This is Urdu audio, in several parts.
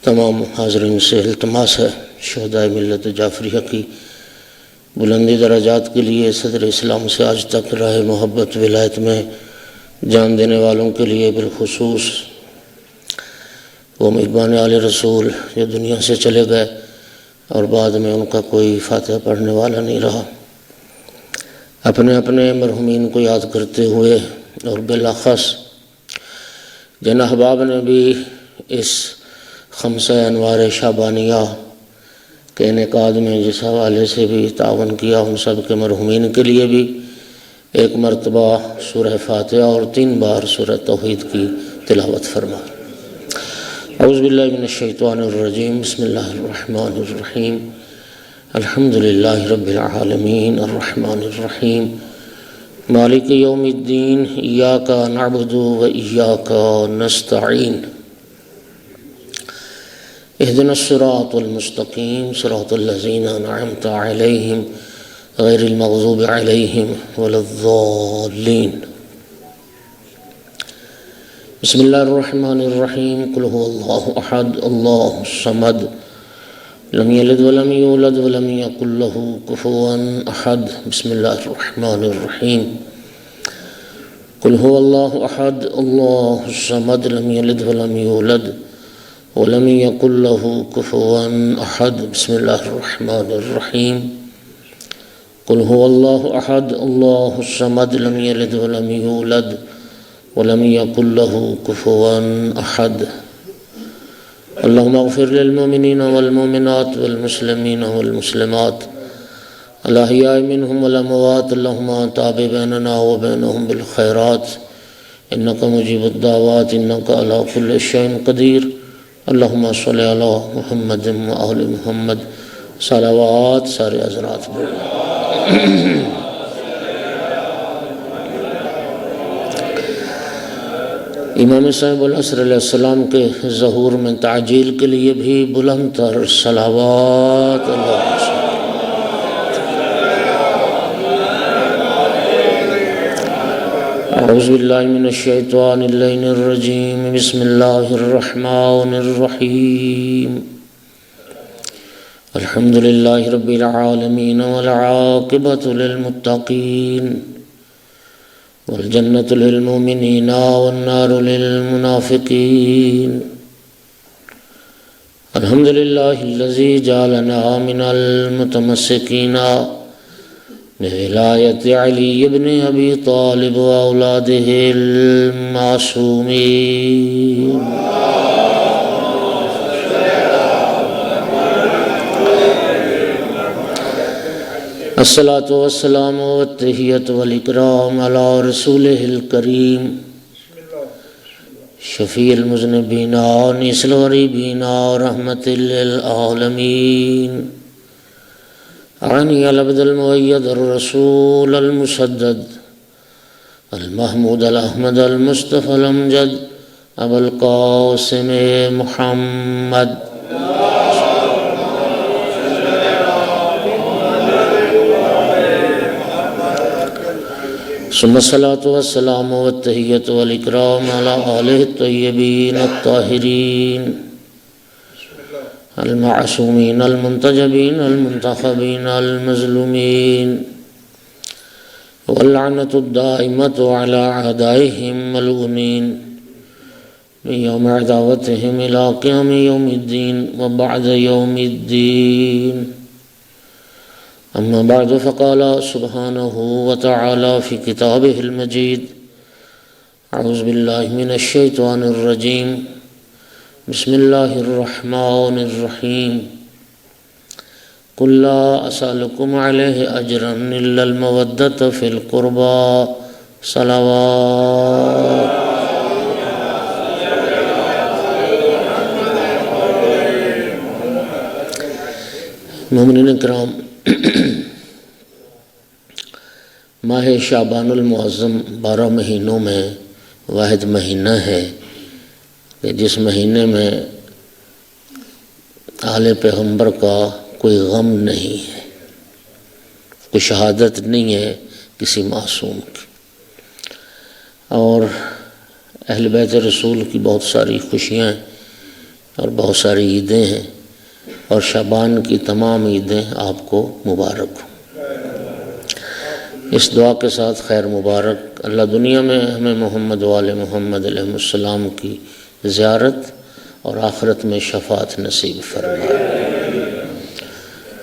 تمام حاضرین سے التماس ہے شہدائے ملت جعفریہ کی بلندی درجات کے لیے صدر اسلام سے آج تک راہ محبت ولایت میں جان دینے والوں کے لیے بالخصوص وہ مہربان آل رسول جو دنیا سے چلے گئے اور بعد میں ان کا کوئی فاتحہ پڑھنے والا نہیں رہا، اپنے اپنے مرحومین کو یاد کرتے ہوئے اور بالاخص جن احباب نے بھی اس خمسہ انوار شعبانیہ کے انعقاد میں جس حوالے سے بھی تعاون کیا، ان سب کے مرحومین کے لیے بھی ایک مرتبہ سورہ فاتحہ اور 3 بار سورہ توحید کی تلاوت فرما۔ اعوذ باللہ من الشیطان الرجیم، بسم اللہ الرحمن الرحیم، الحمدللہ رب العالمین الرحمن الرحیم مالک یوم الدین، ایاک نعبد و ایاک نستعین، اہدنا الصراط المستقیم صراط الذین انعمت علیہم غیر المغضوب علیہم ولا الضالین۔ بسم اللہ الرحمن الرحیم، قل هو اللہ احد اللہ الصمد لم یلد ولم یولد ولم یکن له کفوا احد۔ بسم اللہ الرحمن الرحیم، قل هو اللہ احد اللہ الصمد لم یلد ولم یولد ولم یکن له کفوا احد۔ بسم اللہ الرحمن الرحیم، قل هو اللہ احد اللہ الصمد لم یلد ولم یولد ولم یکن له کفوا احد۔ اللہم اغفر للمؤمنین والمؤمنات والمسلمین والمسلمات الاحیاء منہم والاموات، اللہم تابع بیننا وبینہم بالخیرات انک مجیب الدعوات انک علی کل شیء قدیر۔ اللہم صلی علی محمد و آل محمد، صلوات سارے حضرات پر۔ امام صاحب العصر علیہ السلام کے ظہور میں تعجیل کے لیے بھی بلند تر صلوات اللہ صلی۔ اعوذ باللہ من الشیطان اللعین الرجیم، بسم اللہ الرحمن الرحیم، الحمدللہ رب العالمین والعاقبۃ للمتقین والجنة للمؤمنین والنار للمنافقین۔ الحمدللہ الذی جعلنا من المتمسکین بولایت علی بن ابی طالب واولادہ المعصومین۔ الصلاۃ والسلام والتحیۃ والاکرام علی رسولہ الکریم شفیع المذنبین انیس الغریبین رحمۃ للعالمین، عنی العبد المؤید الرسول المسدد المحمود الاحمد المصطفى الامجد ابو القاسم محمد۔ ثم الصلاة والسلام والتحیۃ والاکرام علی آلہ الطیبین الطاہرین المعصومین المنتجبین المنتخبین المظلومین، واللعنۃ الدائمۃ علی اعدائہم ملعونین من یوم عداوتہم الی قیام یوم الدین وبعد یوم الدین۔ اما بعد فقال سبحانہ وتعالی فی کتابہ المجید، اعوذ باللہ من الشیطان الرجیم، بسم اللہ الرحمن الرحیم، قل لا اسألکم علیہ اجرا الا المودۃ فی القربى، صلوات۔ مومنین کرام، ماہ شعبان المعظم 12 مہینوں میں واحد مہینہ ہے کہ جس مہینے میں آل پیغمبر کا کوئی غم نہیں ہے، کوئی شہادت نہیں ہے کسی معصوم کی، اور اہل بیت رسول کی بہت ساری خوشیاں اور بہت ساری عیدیں ہیں، اور شعبان کی تمام عیدیں آپ کو مبارک ہوں۔ اس دعا کے ساتھ خیر مبارک، اللہ دنیا میں ہمیں محمد وآل محمد علیہ السلام کی زیارت اور آخرت میں شفاعت نصیب فرمائے۔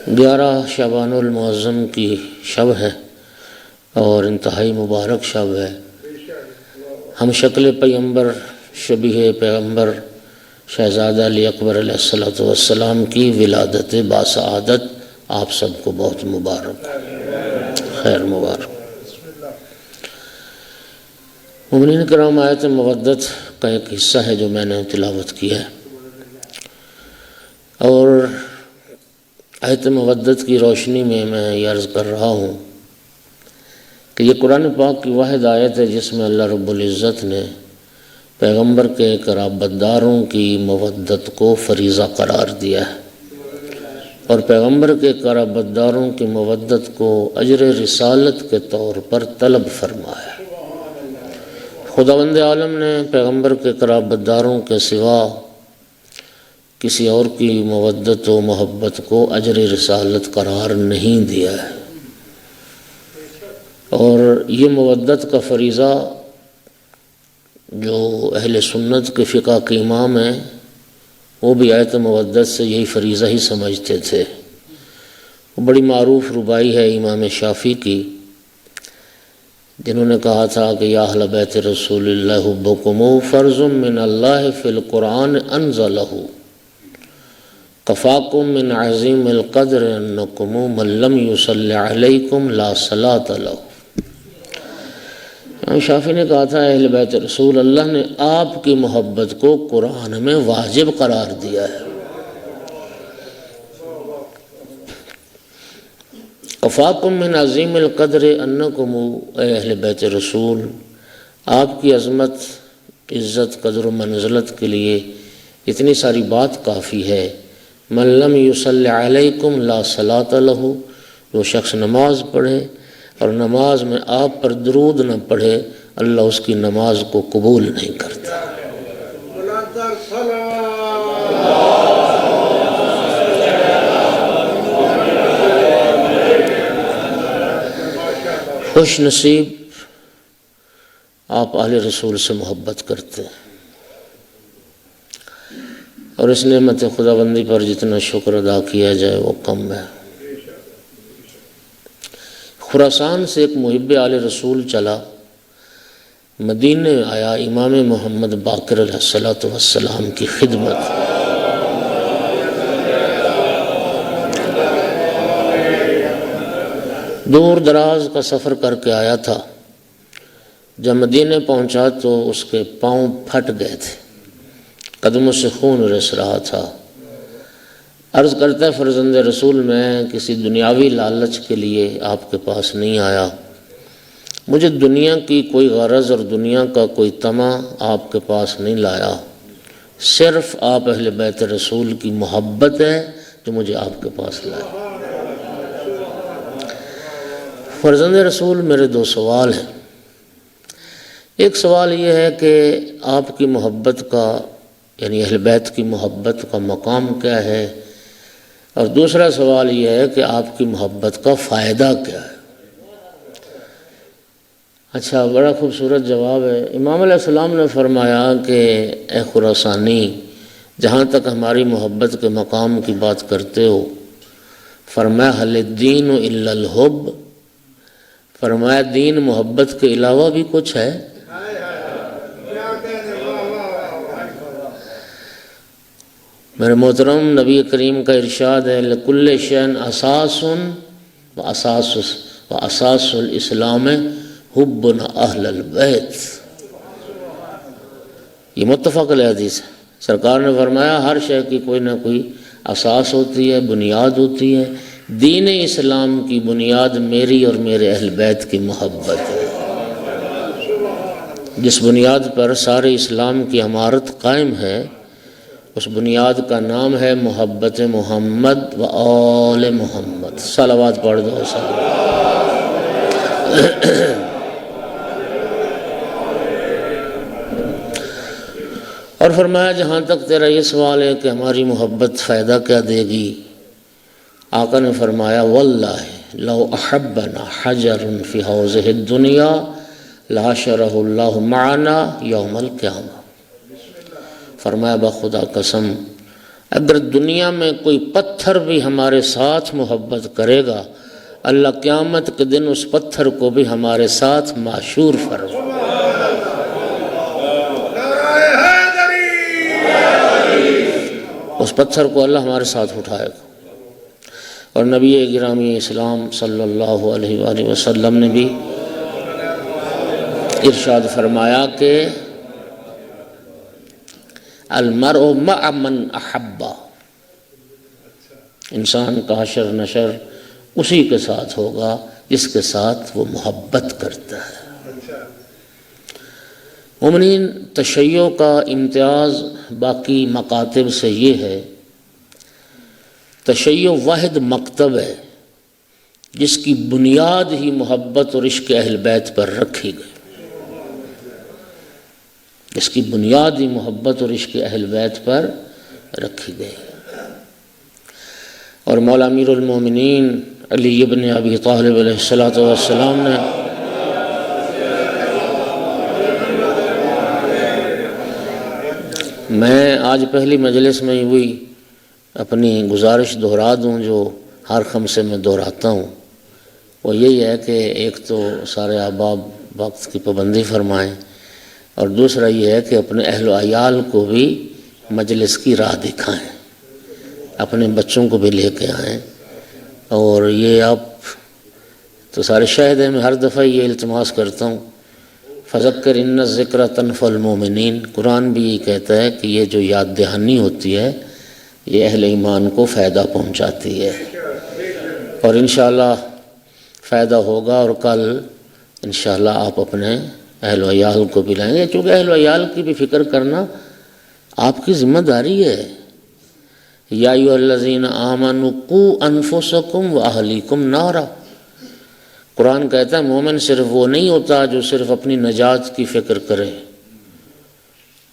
11 شعبان المعظم کی شب ہے اور انتہائی مبارک شب ہے۔ ہم شکل پیغمبر، شبیہ پیغمبر شہزادہ علی اکبر علیہ السلام کی ولادت باسعادت آپ سب کو بہت مبارک، خیر مبارک۔ مومنین کرام، آیت مودت کا ایک حصہ ہے جو میں نے تلاوت کیا ہے، اور آیت مودت کی روشنی میں یہ عرض کر رہا ہوں کہ یہ قرآن پاک کی واحد آیت ہے جس میں اللہ رب العزت نے پیغمبر کے قرابتداروں کی مودت کو فریضہ قرار دیا ہے، اور پیغمبر کے قرابتداروں کی مودت کو اجر رسالت کے طور پر طلب فرمایا۔ خداوند عالم نے پیغمبر کے قرابتداروں کے سوا کسی اور کی مودت و محبت کو اجر رسالت قرار نہیں دیا ہے، اور یہ مودت کا فریضہ جو اہل سنت کے فقہ کے امام ہیں وہ بھی آیت مودت سے یہی فریضہ ہی سمجھتے تھے۔ وہ بڑی معروف ربائی ہے امام شافعی کی، جنہوں نے کہا تھا کہ یا اہل بیت رسول اللہ حبکم فرض من اللہ فی القرآن انزلہ کفاکم من عظیم القدر انکم من لم یصلی علیکم لا صلاۃ لہ۔ امام شافعی نے کہا تھا اہل بیت رسول اللہ نے آپ کی محبت کو قرآن میں واجب قرار دیا ہے۔ کفاکم من عظیم القدر انکم، اے اہل بیت رسول، آپ کی عظمت، عزت، قدر و منزلت کے لیے اتنی ساری بات کافی ہے۔ من لم یصلی علیکم لا صلاۃ لہ، جو شخص نماز پڑھے اور نماز میں آپ پر درود نہ پڑھے اللہ اس کی نماز کو قبول نہیں کرتا۔ خوش نصیب آپ اہل رسول سے محبت کرتے ہیں، اور اس نعمت خداوندی پر جتنا شکر ادا کیا جائے وہ کم ہے۔ خراسان سے ایک محب آل رسول چلا، مدینے آیا امام محمد باقر علیہ السلام کی خدمت۔ دور دراز کا سفر کر کے آیا تھا، جب مدینے پہنچا تو اس کے پاؤں پھٹ گئے تھے، قدموں سے خون رس رہا تھا۔ عرض کرتا ہے فرزند رسول، میں کسی دنیاوی لالچ کے لیے آپ کے پاس نہیں آیا، مجھے دنیا کی کوئی غرض اور دنیا کا کوئی طمع آپ کے پاس نہیں لایا، صرف آپ اہل بیت رسول کی محبت ہے جو مجھے آپ کے پاس لایا۔ فرزند رسول، میرے 2 سوال ہیں۔ ایک سوال یہ ہے کہ آپ کی محبت کا، یعنی اہل بیت کی محبت کا مقام کیا ہے، اور دوسرا سوال یہ ہے کہ آپ کی محبت کا فائدہ کیا ہے۔ اچھا، بڑا خوبصورت جواب ہے۔ امام علیہ السلام نے فرمایا کہ اے خراسانی، جہاں تک ہماری محبت کے مقام کی بات کرتے ہو، فرمایا حل الدین الا الحب، فرمایا دین محبت کے علاوہ بھی کچھ ہے۔ میرے محترم، نبی کریم کا ارشاد ہے لکل شیء اساس و اساس الاسلام حبنا اہل البیت۔ یہ متفق علیہ حدیث ہے۔ سرکار نے فرمایا ہر شے کی کوئی نہ کوئی اساس ہوتی ہے، بنیاد ہوتی ہے۔ دین اسلام کی بنیاد میری اور میرے اہل بیت کی محبت ہے، جس بنیاد پر سارے اسلام کی عمارت قائم ہے، اس بنیاد کا نام ہے محبت محمد و آل محمد۔ صلوات پڑھ دو۔ اور فرمایا جہاں تک تیرا یہ سوال ہے کہ ہماری محبت فائدہ کیا دے گی، آقا نے فرمایا واللہ لو احبنا حجر فی حوضہ الدنیا لحشرہ اللہ معنا یوم القیامہ۔ فرمایا بخدا قسم اگر دنیا میں کوئی پتھر بھی ہمارے ساتھ محبت کرے گا، اللہ قیامت کے دن اس پتھر کو بھی ہمارے ساتھ معشور فرمائے۔ اس پتھر کو اللہ ہمارے ساتھ اٹھائے گا۔ اور نبی گرامی اسلام صلی اللہ علیہ وآلہ وسلم نے بھی ارشاد فرمایا کہ المرء مع من احبا، انسان کا حشر نشر اسی کے ساتھ ہوگا جس کے ساتھ وہ محبت کرتا ہے۔ مومنین، تشیع کا امتیاز باقی مکاتب سے یہ ہے، تشیع واحد مکتب ہے جس کی بنیاد ہی محبت اور عشق اہل بیت پر رکھی گئی، جس کی بنیاد ہی محبت اور عشق اہل بیت پر رکھی گئی۔ اور مولا امیر المومنین علی ابن ابی طالب علیہ السلام نے میں آج پہلی مجلس میں ہوئی اپنی گزارش دہرا دوں جو ہر خمسے میں دہراتا ہوں، وہ یہی ہے کہ ایک تو سارے احباب وقت کی پابندی فرمائیں، اور دوسرا یہ ہے کہ اپنے اہل و عیال کو بھی مجلس کی راہ دکھائیں، اپنے بچوں کو بھی لے کے آئیں۔ اور یہ آپ تو سارے شاہد ہیں، میں ہر دفعہ یہ التماس کرتا ہوں، فذکر ان الذکر تنفع المؤمنین، قرآن بھی یہ کہتا ہے کہ یہ جو یاد دہانی ہوتی ہے یہ اہل ایمان کو فائدہ پہنچاتی ہے، اور انشاءاللہ فائدہ ہوگا۔ اور کل انشاءاللہ آپ اپنے اہل و عیال کو بھی لائیں گے، چونکہ اہل و عیال کی بھی فکر کرنا آپ کی ذمہ داری ہے۔ یا ایھا الذین آمنوا قوا انفسکم واہلیکم نارا، قرآن کہتا ہے مومن صرف وہ نہیں ہوتا جو صرف اپنی نجات کی فکر کرے،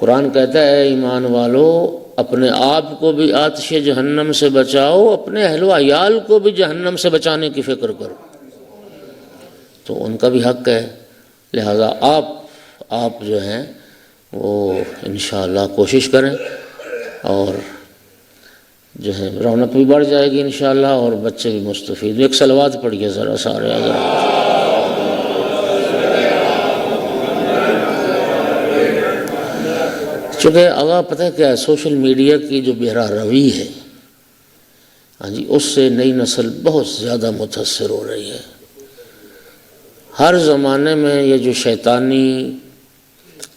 قرآن کہتا ہے اے ایمان والو اپنے آپ کو بھی آتش جہنم سے بچاؤ، اپنے اہل و عیال کو بھی جہنم سے بچانے کی فکر کرو، تو ان کا بھی حق ہے۔ لہذا آپ جو ہیں وہ انشاءاللہ کوشش کریں، اور جو ہے رونق بھی بڑھ جائے گی انشاءاللہ، اور بچے بھی مستفید۔ ایک صلوات پڑھیے ذرا سارے حضرات۔ چونکہ آگاہ پتہ ہے کیا ہے، سوشل میڈیا کی جو بہرا روی ہے، ہاں جی، اس سے نئی نسل بہت زیادہ متاثر ہو رہی ہے۔ ہر زمانے میں یہ جو شیطانی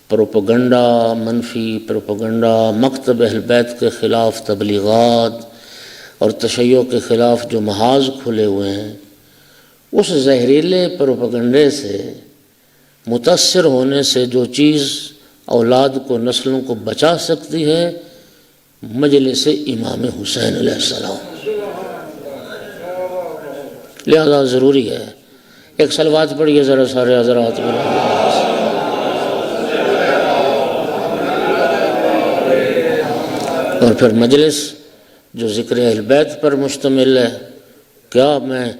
پروپیگنڈا، منفی پروپیگنڈا، مکتب اہل بیت کے خلاف تبلیغات اور تشیع کے خلاف جو محاذ کھلے ہوئے ہیں، اس زہریلے پروپیگنڈے سے متاثر ہونے سے جو چیز اولاد کو، نسلوں کو بچا سکتی ہے، مجلس امام حسین علیہ السلام۔ لہذا ضروری ہے، ایک صلوات پڑھیے ذرا سارے حضرات۔ اور پھر مجلس جو ذکر اہل بیت پر مشتمل ہے، کیا میں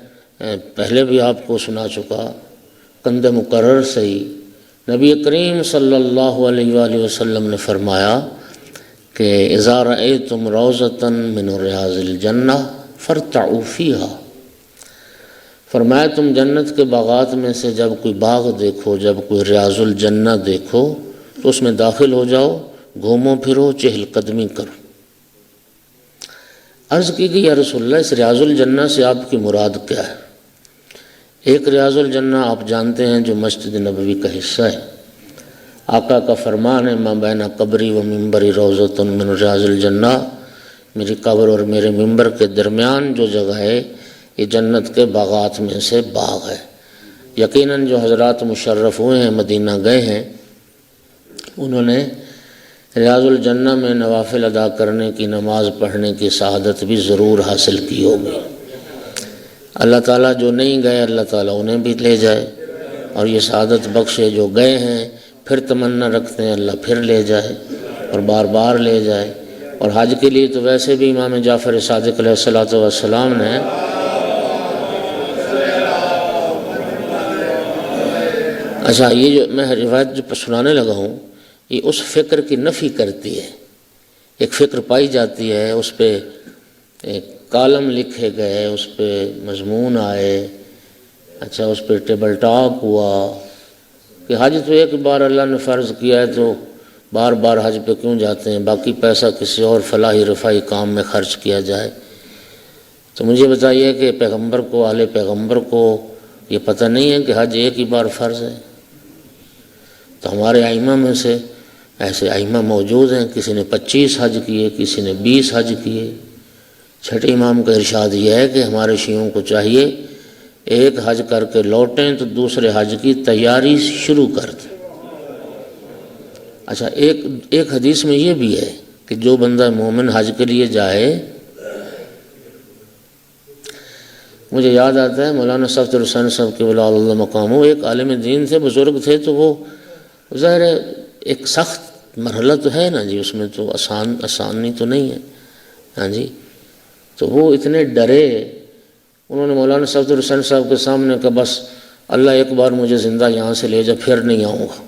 پہلے بھی آپ کو سنا چکا، کند مقرر سے ہی نبی کریم صلی اللہ علیہ وآلہ وسلم نے فرمایا کہ اذا رأیتم روضۃ من ریاض الجنہ فارتعوا فیہا، فرمایا تم جنت کے باغات میں سے جب کوئی باغ دیکھو، جب کوئی ریاض الجنہ دیکھو تو اس میں داخل ہو جاؤ، گھومو پھرو، چہل قدمی کرو۔ عرض کی گئی یا رسول اللہ اس ریاض الجنہ سے آپ کی مراد کیا ہے؟ ایک ریاض الجنہ آپ جانتے ہیں جو مسجد نبوی کا حصہ ہے، آقا کا فرمان ہے ما بین قبری و ممبری روضۃ من ریاض الجنہ، میری قبر اور میرے ممبر کے درمیان جو جگہ ہے یہ جنت کے باغات میں سے باغ ہے۔ یقیناً جو حضرات مشرف ہوئے ہیں، مدینہ گئے ہیں، انہوں نے ریاض الجنہ میں نوافل ادا کرنے کی، نماز پڑھنے کی سعادت بھی ضرور حاصل کی ہوگی۔ اللہ تعالیٰ جو نہیں گئے اللہ تعالیٰ انہیں بھی لے جائے، اور یہ سعادت بخشے جو گئے ہیں پھر تمنا رکھتے ہیں اللہ پھر لے جائے۔ اور بار بار لے جائے۔ اور حج کے لیے تو ویسے بھی امام جعفر صادق علیہ الصلوۃ والسلام نے اچھا یہ جو میں روایت جو سنانے لگا ہوں یہ اس فکر کی نفی کرتی ہے۔ ایک فکر پائی جاتی ہے، اس پہ کالم لکھے گئے، اس پہ مضمون آئے، اچھا اس پہ ٹیبل ٹاک ہوا کہ حج تو ایک بار اللہ نے فرض کیا ہے تو بار بار حج پہ کیوں جاتے ہیں، باقی پیسہ کسی اور فلاحی رفاہی کام میں خرچ کیا جائے۔ تو مجھے بتائیے کہ پیغمبر کو، اہل پیغمبر کو یہ پتہ نہیں ہے کہ حج ایک ہی بار فرض ہے؟ تو ہمارے ائمہ میں سے ایسے ائمہ موجود ہیں، کسی نے 25 حج کیے، کسی نے 20 حج کیے۔ چھٹے امام کا ارشاد یہ ہے کہ ہمارے شیعوں کو چاہیے ایک حج کر کے لوٹیں تو دوسرے حج کی تیاری شروع کر دیں۔ اچھا ایک حدیث میں یہ بھی ہے کہ جو بندہ مومن حج کے لیے جائے، مجھے یاد آتا ہے مولانا صفدر حسین صاحب کے ولی اللہ مقام، وہ ایک عالم دین تھے، بزرگ تھے، تو وہ ظاہر ہے ایک سخت مرحلہ تو ہے نا جی، اس میں تو آسانی تو نہیں ہے، ہاں جی۔ تو وہ اتنے ڈرے، انہوں نے مولانا صفدر حسین صاحب کے سامنے کہا بس اللہ ایک بار مجھے زندہ یہاں سے لے جا، پھر نہیں آؤں گا۔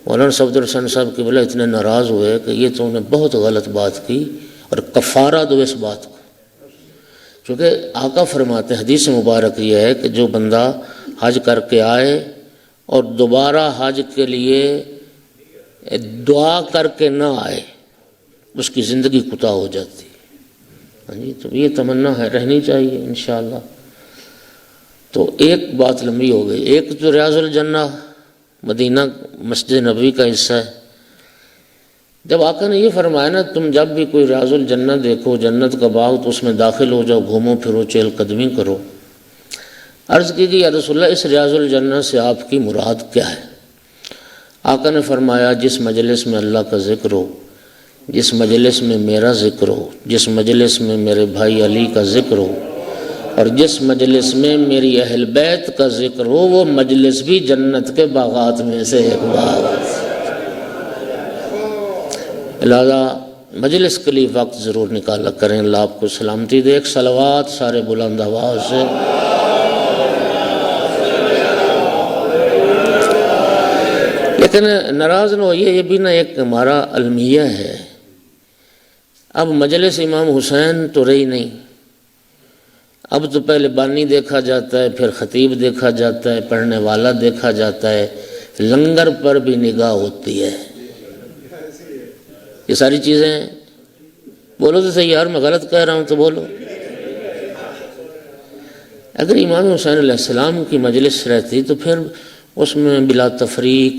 مولانا صفدر حسین صاحب کے بلا اتنے ناراض ہوئے کہ یہ تو انہیں بہت غلط بات کی اور کفارہ دو اس بات کو، چونکہ آقا فرماتے ہیں حدیث مبارک یہ ہے کہ جو بندہ حج کر کے آئے اور دوبارہ حج کے لیے دعا کر کے نہ آئے، اس کی زندگی کوتاہ ہو جاتی ہے۔ ہاں جی، تو یہ تمنا ہے، رہنی چاہیے انشاءاللہ۔ تو ایک بات لمبی ہو گئی، ایک تو ریاض الجنہ مدینہ مسجد نبوی کا حصہ ہے۔ جب آقا نے یہ فرمایا نا تم جب بھی کوئی ریاض الجنہ دیکھو، جنت کا باغ، تو اس میں داخل ہو جاؤ، گھومو پھرو، چہل قدمی کرو۔ عرض کی کہ یا رسول اللہ اس ریاض الجنہ سے آپ کی مراد کیا ہے؟ آقا نے فرمایا جس مجلس میں اللہ کا ذکر ہو، جس مجلس میں میرا ذکر ہو، جس مجلس میں میرے بھائی علی کا ذکر ہو، اور جس مجلس میں میری اہل بیت کا ذکر ہو، وہ مجلس بھی جنت کے باغات میں سے ایک باغ ہے۔ لہذا مجلس کے لیے وقت ضرور نکالا کریں۔ اللہ آپ کو سلامتی دے۔ ایک صلوات سارے بلند آواز سے۔ لیکن ناراض نہ ہوئیے، یہ بھی نہ ایک ہمارا المیہ ہے۔ اب مجلس امام حسین تو رہی نہیں، اب تو پہلے بانی دیکھا جاتا ہے، پھر خطیب دیکھا جاتا ہے، پڑھنے والا دیکھا جاتا ہے، لنگر پر بھی نگاہ ہوتی ہے۔ یہ ساری چیزیں بولو تو صحیح یار، میں غلط کہہ رہا ہوں تو بولو۔ اگر امام حسین علیہ السلام کی مجلس رہتی تو پھر اس میں بلا تفریق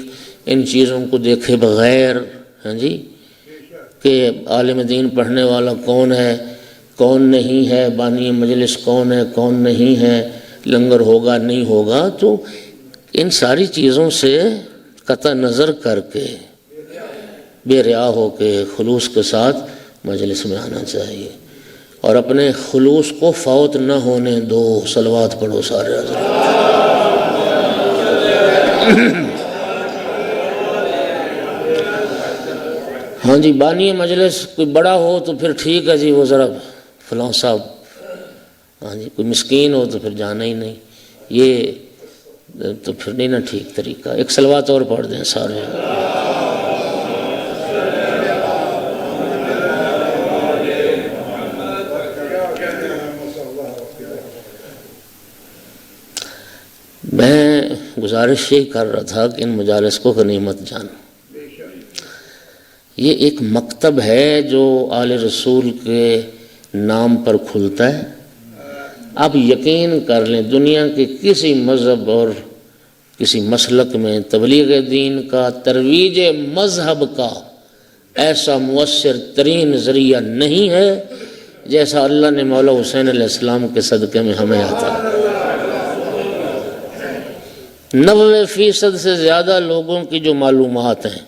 ان چیزوں کو دیکھے بغیر، ہاں جی، کہ عالم دین پڑھنے والا کون ہے کون نہیں ہے، بانی مجلس کون ہے کون نہیں ہے، لنگر ہوگا نہیں ہوگا، تو ان ساری چیزوں سے قطع نظر کر کے بے ریا ہو کے خلوص کے ساتھ مجلس میں آنا چاہیے، اور اپنے خلوص کو فوت نہ ہونے دو۔ صلوات پڑھو سارے حضرات۔ ہاں جی، بانی مجلس کوئی بڑا ہو تو پھر ٹھیک ہے جی، وہ ذرا فلاں صاحب، ہاں جی، کوئی مسکین ہو تو پھر جانا ہی نہیں، یہ تو پھر نہیں نا ٹھیک طریقہ۔ ایک صلوات اور پڑھ دیں سارے۔ میں گزارش یہ کر رہا تھا کہ ان مجالس کو غنیمت جانو۔ یہ ایک مکتب ہے جو آل رسول کے نام پر کھلتا ہے۔ آپ یقین کر لیں دنیا کے کسی مذہب اور کسی مسلک میں تبلیغ دین کا، ترویج مذہب کا ایسا مؤثر ترین ذریعہ نہیں ہے جیسا اللہ نے مولا حسین علیہ السلام کے صدقے میں ہمیں عطا۔ 90% سے زیادہ لوگوں کی جو معلومات ہیں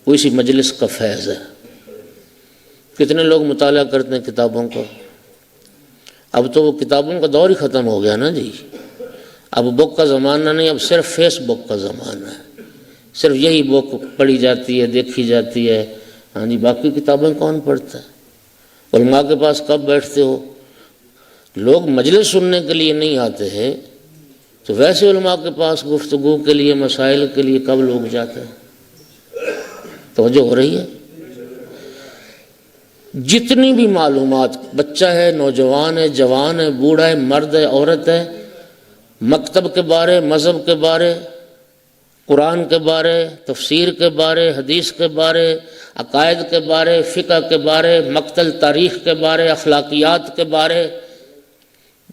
وہ اسی مجلس کا فیض ہے۔ کتنے لوگ مطالعہ کرتے ہیں کتابوں کا؟ اب تو وہ کتابوں کا دور ہی ختم ہو گیا نا جی، اب بک کا زمانہ نہیں، اب صرف فیس بک کا زمانہ ہے۔ صرف یہی بک پڑھی جاتی ہے، دیکھی جاتی ہے، ہاں جی، باقی کتابیں کون پڑھتا ہے؟ علماء کے پاس کب بیٹھتے ہو؟ لوگ مجلس سننے کے لیے نہیں آتے ہیں تو ویسے علماء کے پاس گفتگو کے لیے، مسائل کے لیے کب لوگ جاتے ہیں؟ توجہ ہو رہی ہے؟ جتنی بھی معلومات، بچہ ہے، نوجوان ہے، جوان ہے، بوڑھا ہے، مرد ہے، عورت ہے، مکتب کے بارے، مذہب کے بارے، قرآن کے بارے، تفسیر کے بارے، حدیث کے بارے، عقائد کے بارے، فقہ کے بارے، مقتل تاریخ کے بارے، اخلاقیات کے بارے،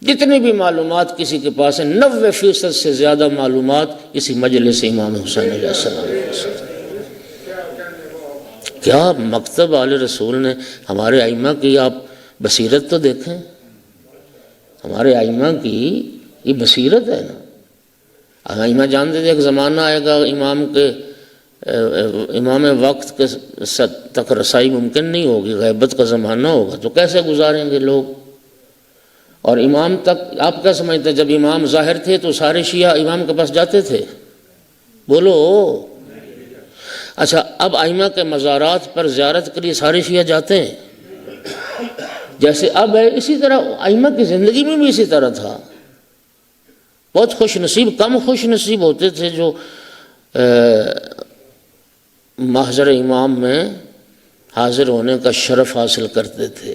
جتنی بھی معلومات کسی کے پاس ہیں، 90% سے زیادہ معلومات اسی مجلس امام حسین علیہ السلام سے۔ کیا مکتب آل رسول نے، ہمارے ائمہ کی آپ بصیرت تو دیکھیں، ہمارے ائمہ کی یہ بصیرت ہے نا۔ ائمہ جانتے تھے ایک زمانہ آئے گا امام وقت کے تک رسائی ممکن نہیں ہوگی، غیبت کا زمانہ ہوگا، تو کیسے گزاریں گے لوگ؟ اور امام تک آپ کیا سمجھتے ہیں؟ جب امام ظاہر تھے تو سارے شیعہ امام کے پاس جاتے تھے؟ بولو۔ اچھا، اب ائمہ کے مزارات پر زیارت کے لیے سارے شیعہ جاتے ہیں؟ جیسے اب ہے اسی طرح ائمہ کی زندگی میں بھی اسی طرح تھا۔ بہت خوش نصیب، کم خوش نصیب ہوتے تھے جو محضر امام میں حاضر ہونے کا شرف حاصل کرتے تھے۔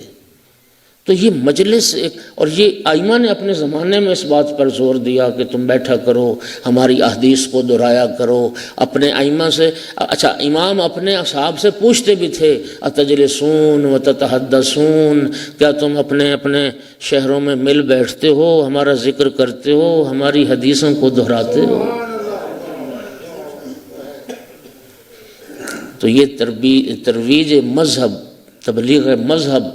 تو یہ مجلس ایک، اور یہ ائمہ نے اپنے زمانے میں اس بات پر زور دیا کہ تم بیٹھا کرو، ہماری احادیث کو دہرایا کرو، اپنے ائمہ سے۔ اچھا، امام اپنے اصحاب سے پوچھتے بھی تھے، اتجلسون وتتحدثون، کیا تم اپنے اپنے شہروں میں مل بیٹھتے ہو، ہمارا ذکر کرتے ہو، ہماری حدیثوں کو دہراتے ہو؟ تو یہ ترویج مذہب، تبلیغ مذہب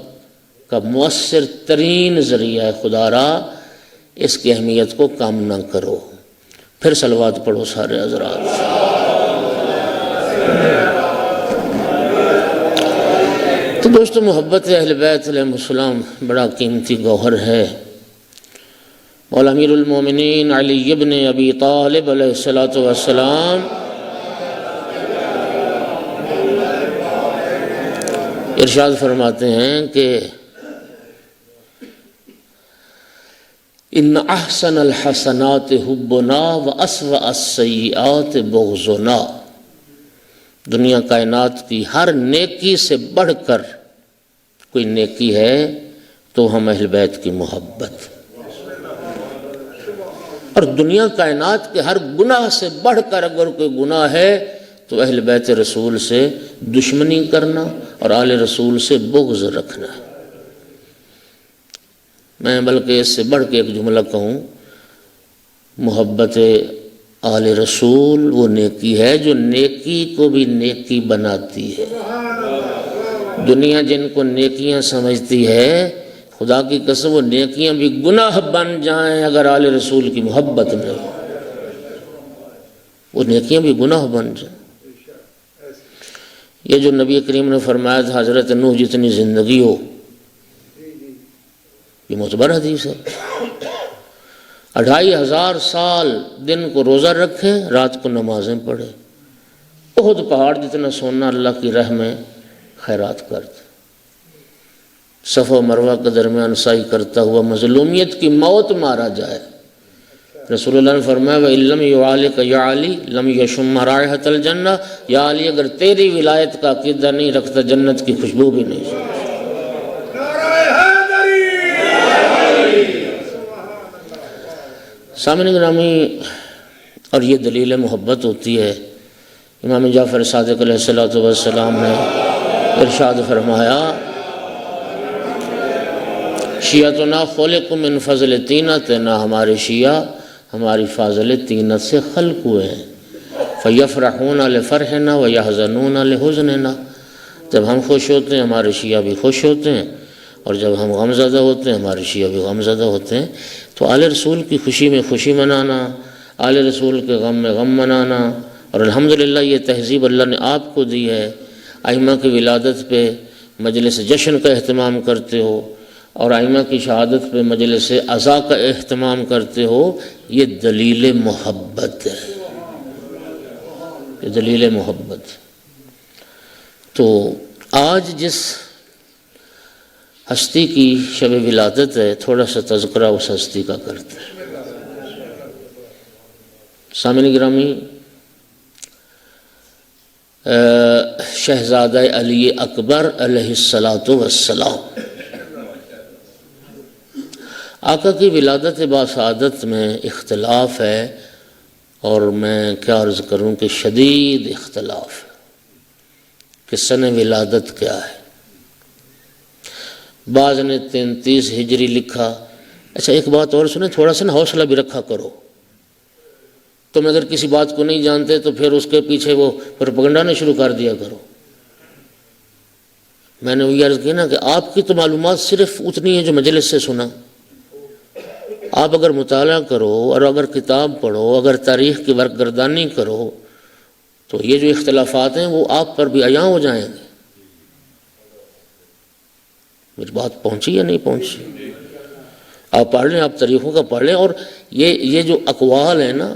کا مؤثر ترین ذریعہ ہے۔ خدا را اس کی اہمیت کو کم نہ کرو۔ پھر صلوات پڑھو سارے حضرات۔ تو دوستو، محبت اہل بیت علیہ السلام بڑا قیمتی گوہر ہے۔ مولا امیر المومنین علی ابن ابی طالب علیہ السلام ارشاد فرماتے ہیں کہ ان احسن الحسنات حبنا واسوأ السیئات بغضنا، دنیا کائنات کی ہر نیکی سے بڑھ کر کوئی نیکی ہے تو ہم اہل بیت کی محبت، اور دنیا کائنات کے ہر گناہ سے بڑھ کر اگر کوئی گناہ ہے تو اہل بیت رسول سے دشمنی کرنا اور آل رسول سے بغض رکھنا ہے۔ میں بلکہ اس سے بڑھ کے ایک جملہ کہوں، محبت آل رسول وہ نیکی ہے جو نیکی کو بھی نیکی بناتی ہے۔ دنیا جن کو نیکیاں سمجھتی ہے، خدا کی قسم وہ نیکیاں بھی گناہ بن جائیں اگر آل رسول کی محبت میں ہو، وہ نیکیاں بھی گناہ بن جائیں۔ یہ جو نبی کریم نے فرمایا تھا حضرت نوح جتنی زندگی ہو، یہ معتبر حدیث ہے۔ 2500 سال دن کو روزہ رکھے، رات کو نمازیں پڑھے، احد پہاڑ جتنا سونا اللہ کی راہ میں خیرات کرتے، صفا و مروہ کے درمیان سعی کرتا ہوا مظلومیت کی موت مارا جائے۔ رسول اللہ نے فرمایا وَإِن لَّمْ يُعَالِكَ يَا عَلِي لَمْ يَشُمَّ رَائِحَةَ الْجَنَّةِ، یا علی اگر تیری ولایت کا عقیدہ نہیں رکھتا جنت کی خوشبو بھی نہیں سکتا۔ سامعین گرامی، اور یہ دلیل محبت ہوتی ہے۔ امام جعفر صادق علیہ السلام نے ارشاد فرمایا شیعتنا خلق من فضل طینت، ہمارے شیعہ ہماری فاضل طینت سے خلق ہوئے ہیں۔ فیفرحون لفرحنا ویحزنون لحزننا، جب ہم خوش ہوتے ہیں ہمارے شیعہ بھی خوش ہوتے ہیں، اور جب ہم غمزدہ ہوتے ہیں ہمارے شیعہ بھی غمزدہ ہوتے ہیں۔ تو آل رسول کی خوشی میں خوشی منانا، آل رسول کے غم میں غم منانا، اور الحمدللہ یہ تہذیب اللہ نے آپ کو دی ہے۔ ائمہ کی ولادت پہ مجلس جشن کا اہتمام کرتے ہو، اور ائمہ کی شہادت پہ مجلس عزا کا اہتمام کرتے ہو، یہ دلیل محبت ہے، یہ دلیل محبت۔ تو آج جس ہستی کی شب ولادت ہے، تھوڑا سا تذکرہ اس ہستی کا کرتے ہیں۔ سامعین گرامی، شہزادہ علی اکبر علیہ السلام آقا کی ولادت باسعادت میں اختلاف ہے، اور میں کیا عرض کروں کہ شدید اختلاف ہے کہ سن ولادت کیا ہے۔ بعض نے 33 ہجری لکھا۔ اچھا ایک بات اور سنیں، تھوڑا سا حوصلہ بھی رکھا کرو۔ تم اگر کسی بات کو نہیں جانتے تو پھر اس کے پیچھے وہ پروپیگنڈا نہ شروع کر دیا کرو۔ میں نے وہی عرض کی نا کہ آپ کی تو معلومات صرف اتنی ہے جو مجلس سے سنا۔ آپ اگر مطالعہ کرو اور اگر کتاب پڑھو، اگر تاریخ کی ورق گردانی کرو تو یہ جو اختلافات ہیں وہ آپ پر بھی عیاں ہو جائیں گے۔ میری بات پہنچی یا نہیں پہنچی؟ آپ پڑھ لیں، آپ تاریخوں کا پڑھ لیں، اور یہ جو اقوال ہیں نا،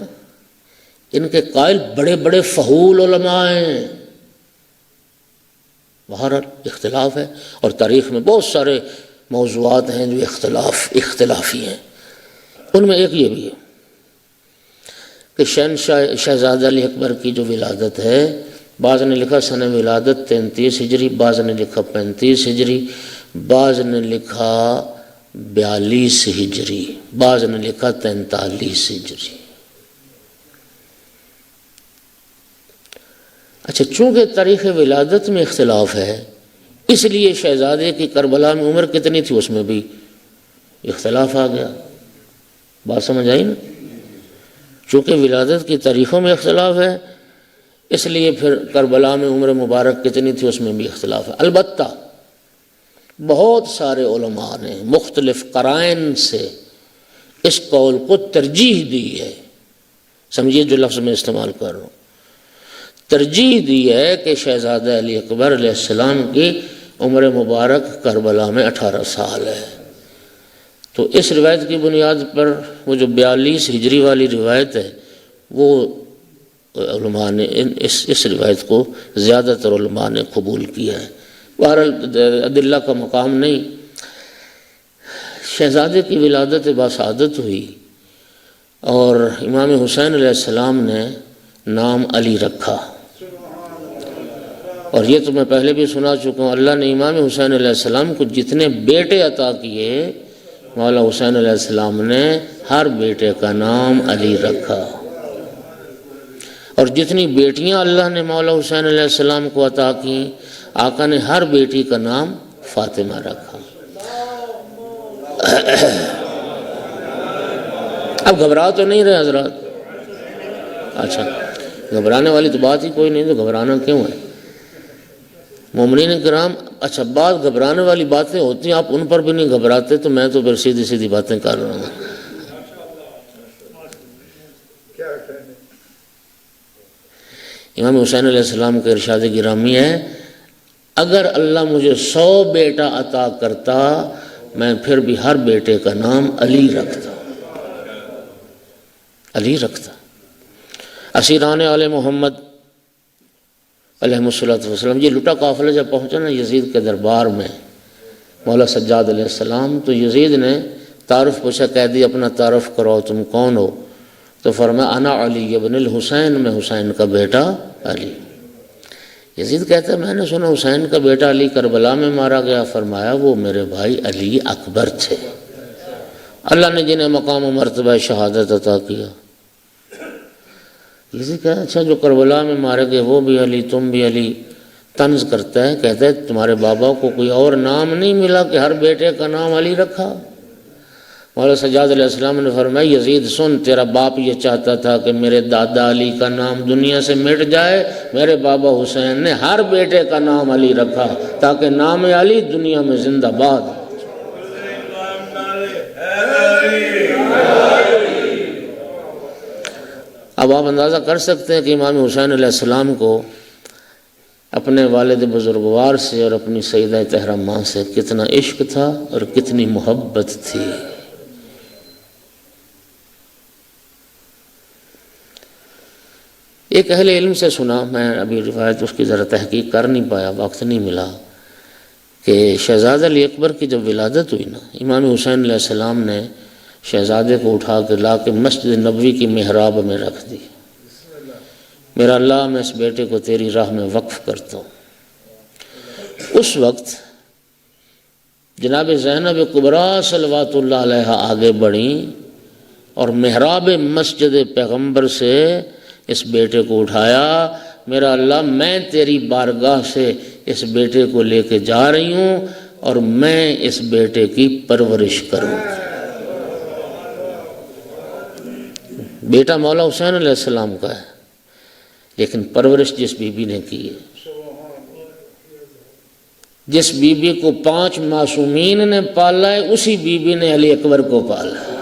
ان کے قائل بڑے بڑے فہول علماء ہیں۔ بہرحال اختلاف ہے، اور تاریخ میں بہت سارے موضوعات ہیں جو اختلافی ہیں۔ ان میں ایک یہ بھی ہے کہ شہزادہ علی اکبر کی جو ولادت ہے، بعض نے لکھا سن ولادت 33 ہجری، بعض نے لکھا 35 ہجری، بعض نے لکھا 42 ہجری، بعض نے لکھا 43 ہجری۔ اچھا، چونکہ تاریخ ولادت میں اختلاف ہے، اس لیے شہزادے کی کربلا میں عمر کتنی تھی اس میں بھی اختلاف آ گیا۔ بات سمجھ آئی نا؟ چونکہ ولادت کی تاریخوں میں اختلاف ہے، اس لیے پھر کربلا میں عمر مبارک کتنی تھی اس میں بھی اختلاف ہے۔ البتہ بہت سارے علماء نے مختلف قرائن سے اس قول کو ترجیح دی ہے۔ سمجھیے جو لفظ میں استعمال کر رہا ہوں، ترجیح دی ہے کہ شہزادہ علی اکبر علیہ السلام کی عمر مبارک کربلا میں 18 سال ہے۔ تو اس روایت کی بنیاد پر وہ جو 42 ہجری والی روایت ہے، وہ علماء نے اس روایت کو زیادہ تر علماء نے قبول کیا ہے۔ بہرحال عدلہ کا مقام نہیں۔ شہزادے کی ولادت باسعادت ہوئی، اور امام حسین علیہ السلام نے نام علی رکھا، اور یہ تو میں پہلے بھی سنا چکا ہوں۔ اللہ نے امام حسین علیہ السلام کو جتنے بیٹے عطا کیے، مولا حسین علیہ السلام نے ہر بیٹے کا نام علی رکھا، اور جتنی بیٹیاں اللہ نے مولا حسین علیہ السلام کو عطا کی، آقا نے ہر بیٹی کا نام فاطمہ رکھا۔ اب گھبرا تو نہیں رہے حضرات؟ اچھا، گھبرانے والی تو بات ہی کوئی نہیں، تو گھبرانا کیوں ہے؟ مومنین کرام، اچھا بات گھبرانے والی باتیں ہوتی ہیں، آپ ان پر بھی نہیں گھبراتے، تو میں تو پھر سیدھی سیدھی باتیں کر رہا ہوں۔ امام حسین علیہ السلام کا ارشاد گرامی ہے، اگر اللہ مجھے 100 بیٹا عطا کرتا، میں پھر بھی ہر بیٹے کا نام علی رکھتا۔ علی رکھتا۔ اسیران آل محمد علیہ السلام، یہ لٹا قافلہ جب پہنچا نا یزید کے دربار میں، مولا سجاد علیہ السلام، تو یزید نے تعارف پوچھا، قیدی اپنا تعارف کرو، تم کون ہو؟ تو فرمایا انا علی ابن الحسین، میں حسین کا بیٹا علی۔ یزید کہتا ہے میں نے سنا حسین کا بیٹا علی کربلا میں مارا گیا۔ فرمایا وہ میرے بھائی علی اکبر تھے، اللہ نے جنہیں مقام و مرتبہ شہادت عطا کیا۔ یزید کہتا ہے اچھا جو کربلا میں مارے گئے وہ بھی علی، تم بھی علی۔ طنز کرتا ہے، کہتا ہے تمہارے بابا کو کوئی اور نام نہیں ملا کہ ہر بیٹے کا نام علی رکھا؟ مولا سجاد علیہ السلام نے فرمایا یزید سن، تیرا باپ یہ چاہتا تھا کہ میرے دادا علی کا نام دنیا سے مٹ جائے، میرے بابا حسین نے ہر بیٹے کا نام علی رکھا تاکہ نام علی دنیا میں زندہ باد۔ اب آپ اندازہ کر سکتے ہیں کہ امام حسین علیہ السلام کو اپنے والد بزرگوار سے اور اپنی سیدہ طاہرہ ماں سے کتنا عشق تھا اور کتنی محبت تھی۔ ایک اہل علم سے سنا، میں ابھی روایت اس کی ذرا تحقیق کر نہیں پایا، وقت نہیں ملا، کہ شہزادہ علی اکبر کی جب ولادت ہوئی نا، امام حسین علیہ السلام نے شہزادے کو اٹھا کے لا کے مسجد نبوی کی محراب میں رکھ دی. میرا اللہ، میں اس بیٹے کو تیری راہ میں وقف کرتا ہوں. اس وقت جناب زینب کبریٰ صلوات اللہ علیہ آگے بڑھیں اور محراب مسجد پیغمبر سے اس بیٹے کو اٹھایا. میرا اللہ، میں تیری بارگاہ سے اس بیٹے کو لے کے جا رہی ہوں اور میں اس بیٹے کی پرورش کروں. بیٹا مولا حسین علیہ السلام کا ہے، لیکن پرورش جس بی بی نے کی ہے، جس بی بی کو 5 معصومین نے پالا ہے، اسی بی بی نے علی اکبر کو پالا ہے،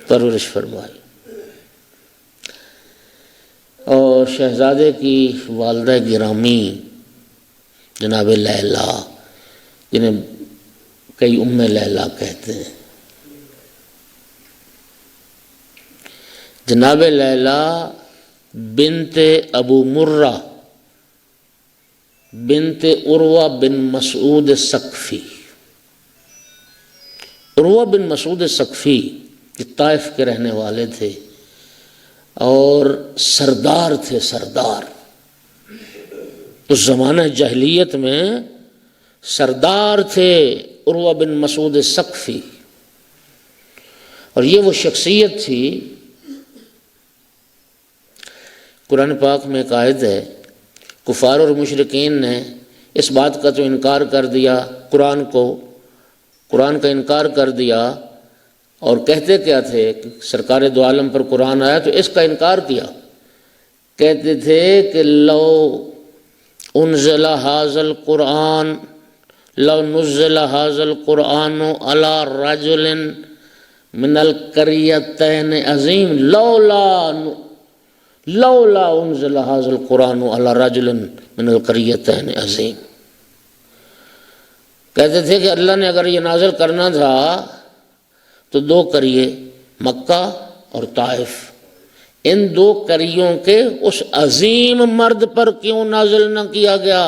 پرورش فرمائی. اور شہزادے کی والدہ گرامی جناب لیلا، جنہیں کئی ام لیلا کہتے ہیں، جناب لیلا بنت ابو مرہ بنت عروہ بن مسعود ثقفی. عروہ بن مسعود ثقفی کہ طائف کے رہنے والے تھے اور سردار تھے. سردار اس زمانہ جاہلیت میں سردار تھے عروہ بن مسعود ثقفی. اور یہ وہ شخصیت تھی، قرآن پاک میں ایک آیت ہے، کفار اور مشرکین نے اس بات کا تو انکار کر دیا، قرآن کا انکار کر دیا، اور کہتے کیا تھے کہ سرکار دو عالم پر قرآن آیا تو اس کا انکار کیا. کہتے تھے کہ لو انزل هذا القرآن لو نزل هذا القرآن على رجل من القريتين عظيم لولا انزل هذا القرآن على رجل من القريتين عظيم. کہتے تھے کہ اللہ نے اگر یہ نازل کرنا تھا تو 2 قریے مکہ اور طائف، ان 2 قریوں کے اس عظیم مرد پر کیوں نازل نہ کیا گیا؟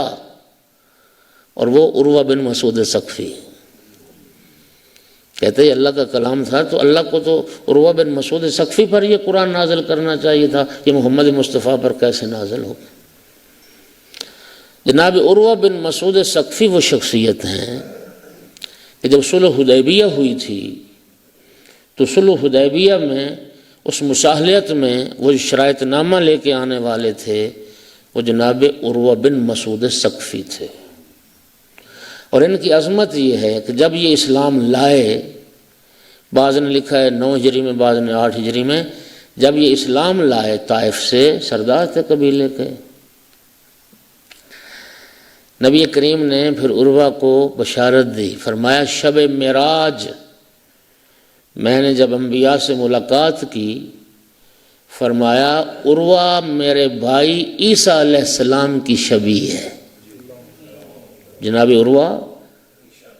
اور وہ عروہ بن مسعود ثقفی. کہتے ہیں اللہ کا کلام تھا تو اللہ کو تو عروہ بن مسعود ثقفی پر یہ قرآن نازل کرنا چاہیے تھا، یہ محمد مصطفیٰ پر کیسے نازل ہو؟ جناب عروہ بن مسعود ثقفی وہ شخصیت ہیں کہ جب صلح حدیبیہ ہوئی تھی تو صلح حدیبیہ میں اس مصالحت میں وہ شرائط نامہ لے کے آنے والے تھے، وہ جناب عروہ بن مسعود ثقفی تھے. اور ان کی عظمت یہ ہے کہ جب یہ اسلام لائے، بعض نے لکھا ہے 9 ہجری میں، بعض نے 8 ہجری میں، جب یہ اسلام لائے طائف سے، سردار تھے قبیلے کے، نبی کریم نے پھر عروہ کو بشارت دی. فرمایا شب معراج میں نے جب انبیاء سے ملاقات کی، فرمایا عروہ میرے بھائی عیسیٰ علیہ السلام کی شبیہ ہے. جناب عروہ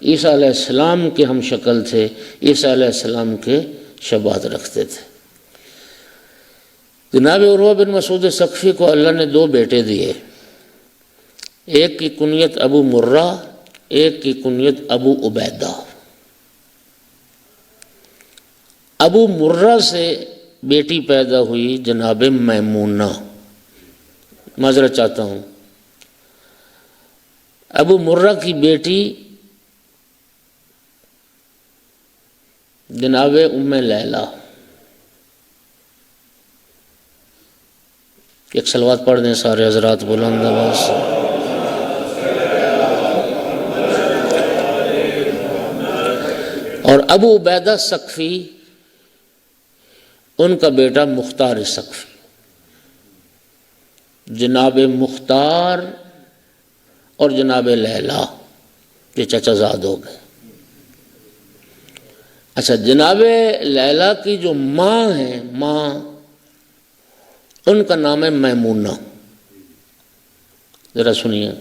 عیسیٰ علیہ السلام کے ہم شکل تھے، عیسیٰ علیہ السلام کے شباہت رکھتے تھے. جناب عروہ بن مسعود ثقفی کو اللہ نے 2 بیٹے دیے، ایک کی کنیت ابو مرہ، ایک کی کنیت ابو عبیدہ. ابو مرہ سے بیٹی پیدا ہوئی جناب میمونہ. معذرت چاہتا ہوں، ابو مرہ کی بیٹی جناب ام لیلا. ایک صلوات پڑھ دیں سارے حضرات بلند آواز سے. اور ابو عبیدہ ثقفی ان کا بیٹا مختار ثقفی. جناب مختار اور جناب لیلا یہ چچا زاد ہو گئے. اچھا، جناب لیلا کی جو ماں ہیں، ماں، ان کا نام ہے میمونہ. ذرا سنیے،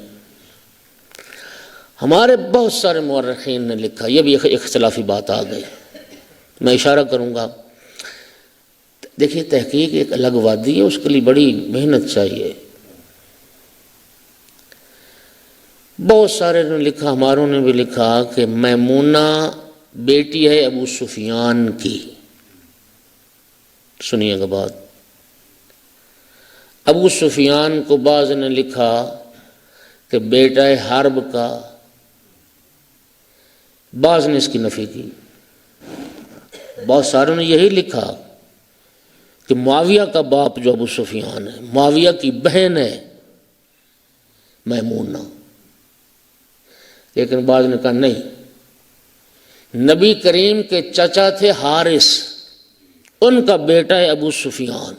ہمارے بہت سارے مورخین نے لکھا، یہ بھی اختلافی بات آ گئی، میں اشارہ کروں گا. دیکھیے تحقیق ایک الگ وادی ہے، اس کے لیے بڑی محنت چاہیے. بہت سارے نے لکھا، ہماروں نے بھی لکھا کہ میمونہ بیٹی ہے ابو سفیان کی۔ سنیے گا بات، ابو سفیان کو بعض نے لکھا کہ بیٹا ہے حرب کا، بعض نے اس کی نفی کی۔ بہت ساروں نے یہی لکھا کہ معاویہ کا باپ جو ابو سفیان ہے، معاویہ کی بہن ہے میمونہ، لیکن بعض نے کہا نہیں، نبی کریم کے چچا تھے حارث، ان کا بیٹا ہے ابو سفیان،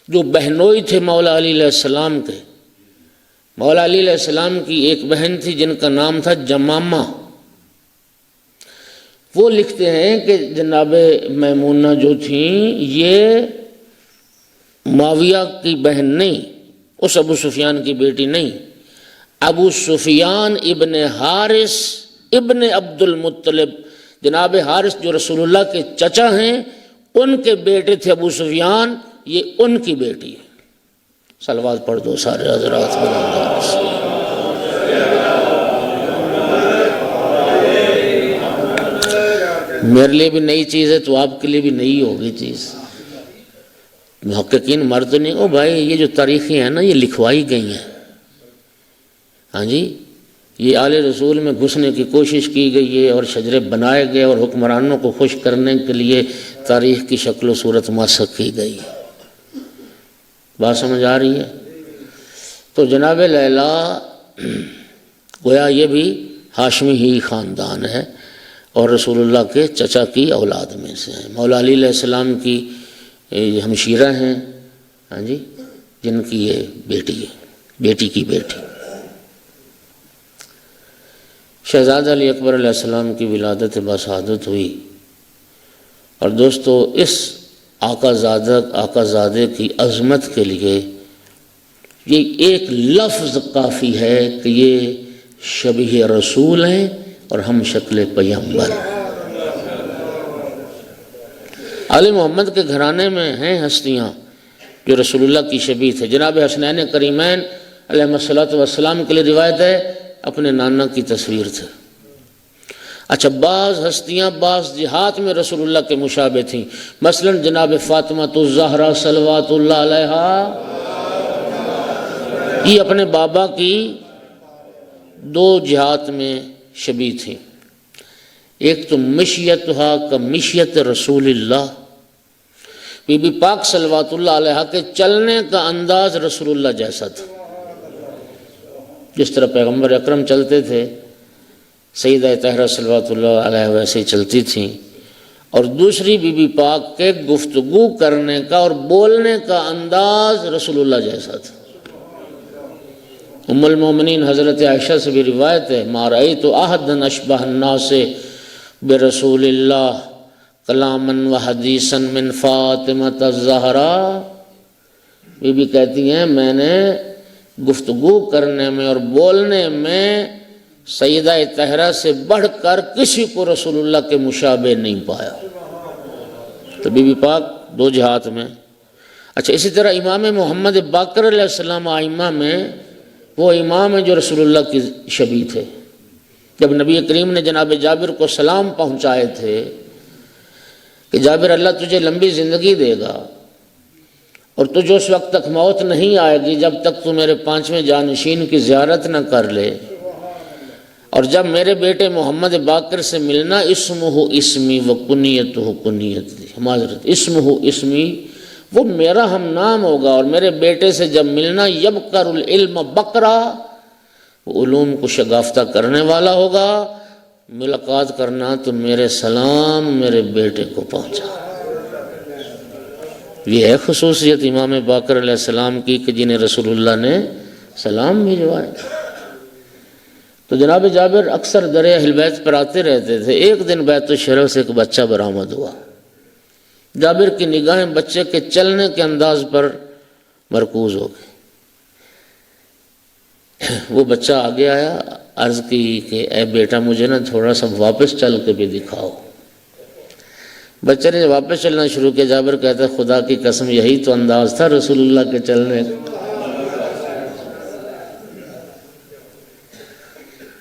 جو بہنوئی تھے مولا علی علیہ السلام کے۔ مولا علی علیہ السلام کی ایک بہن تھی جن کا نام تھا جمامہ۔ وہ لکھتے ہیں کہ جناب میمونہ جو تھیں یہ معاویہ کی بہن نہیں، اس ابو سفیان کی بیٹی نہیں، ابو سفیان ابن حارث ابن عبد المطلب، جناب حارث جو رسول اللہ کے چچا ہیں ان کے بیٹے تھے ابو سفیان، یہ ان کی بیٹی ہے۔ صلوات پڑھ دو سارے حضرات بلند۔ میرے لیے بھی نئی چیز ہے تو آپ کے لیے بھی نئی ہوگی چیز۔ محققین مرد نہیں، او بھائی یہ جو تاریخیں ہیں نا یہ لکھوائی گئی ہیں، ہاں جی، یہ آل رسول میں گھسنے کی کوشش کی گئی ہے اور شجرے بنائے گئے اور حکمرانوں کو خوش کرنے کے لیے تاریخ کی شکل و صورت مسخ کی گئی ہے۔ بات سمجھ آ رہی ہے؟ تو جناب لیلا گویا یہ بھی ہاشمی ہی خاندان ہے اور رسول اللہ کے چچا کی اولاد میں سے ہیں۔ مولا علی علیہ السلام کی ہمشیرہ ہیں، ہاں جی، جن کی یہ بیٹی ہے، بیٹی کی بیٹی۔ شہزادہ علی اکبر علیہ السلام کی ولادت بسعادت ہوئی، اور دوستو اس آقا زادے کی عظمت کے لیے یہ ایک لفظ کافی ہے کہ یہ شبیہ رسول ہیں اور ہم شکل پیغمبر۔ آل محمد کے گھرانے میں ہیں ہستیاں جو رسول اللہ کی شبیہ تھے۔ جناب حسنین کریمین علیہ السلام کے لیے روایت ہے اپنے نانا کی تصویر تھے۔ اچھا، بعض ہستیاں بعض جہات میں رسول اللہ کے مشابہ تھیں، مثلا جناب فاطمہ الزہرا صلوات اللہ علیہا، یہ اپنے بابا کی دو جہات میں شبیہ تھیں۔ ایک تو مشیتہا کا مشیت رسول اللہ، بی بی پاک صلوات اللہ علیہا کے چلنے کا انداز رسول اللہ جیسا تھا، جس طرح پیغمبر اکرم چلتے تھے سیدہ طاہرہ صلوات اللہ علیہ ویسے ہی چلتی تھیں۔ اور دوسری بی بی پاک کے گفتگو کرنے کا اور بولنے کا انداز رسول اللہ جیسا تھا۔ ام المومنین حضرت عائشہ سے بھی روایت ہے، ما رأیت احدا اشبہ الناس برسول اللہ کلاما و حدیثا من فاطمہ الزہرا، بی بی کہتی ہیں میں نے گفتگو کرنے میں اور بولنے میں سیدہ طاہرہ سے بڑھ کر کسی کو رسول اللہ کے مشابہ نہیں پایا۔ تو بی بی پاک دو جہات میں۔ اچھا، اسی طرح امام محمد باقر علیہ السلام ائمہ میں وہ امام ہیں جو رسول اللہ کی شبیہ تھے۔ جب نبی کریم نے جناب جابر کو سلام پہنچائے تھے کہ جابر اللہ تجھے لمبی زندگی دے گا اور تجھے اس وقت تک موت نہیں آئے گی جب تک تو میرے 5ویں جانشین کی زیارت نہ کر لے، اور جب میرے بیٹے محمد باقر سے ملنا اسمہ اسمی و کنیتہ کنیتی، معذرت اسمہ اسمی وہ میرا ہم نام ہوگا، اور میرے بیٹے سے جب ملنا یبکر العلم بکرا، وہ علوم کو شگافتہ کرنے والا ہوگا، ملاقات کرنا تو میرے سلام میرے بیٹے کو پہنچا۔ یہ ہے خصوصیت امام باقر علیہ السلام کی کہ جنہیں رسول اللہ نے سلام بھیجوائے۔ تو جناب جابر اکثر در اہل بیت پر آتے رہتے تھے۔ ایک دن بیت الشرف سے ایک بچہ برآمد ہوا۔ جابر کی نگاہیں بچے کے چلنے کے انداز پر مرکوز ہو گئی۔ وہ بچہ آگے آیا، عرض کی کہ اے بیٹا مجھے نا تھوڑا سا واپس چل کے بھی دکھاؤ۔ بچے نے واپس چلنا شروع کیا۔ جابر کہتا ہے خدا کی قسم یہی تو انداز تھا رسول اللہ کے چلنے کا۔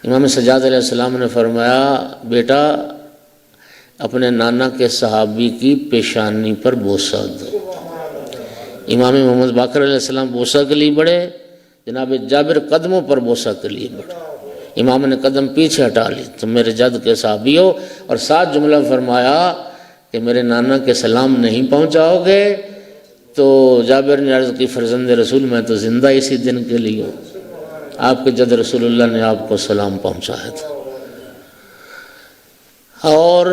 امام سجاد علیہ السلام نے فرمایا بیٹا اپنے نانا کے صحابی کی پیشانی پر بوسہ دو۔ امام محمد باقر علیہ السلام بوسہ کے لیے بڑھے، جناب جابر قدموں پر بوسہ کے لیے بڑھے، امام نے قدم پیچھے ہٹا لی، تم میرے جد کے صحابی ہو، اور ساتھ جملہ فرمایا کہ میرے نانا کے سلام نہیں پہنچاؤ گے تو جابر نے عرض کی فرزند رسول میں تو زندہ اسی دن کے لیے ہوں، آپ کے جد رسول اللہ نے آپ کو سلام پہنچایا تھا۔ اور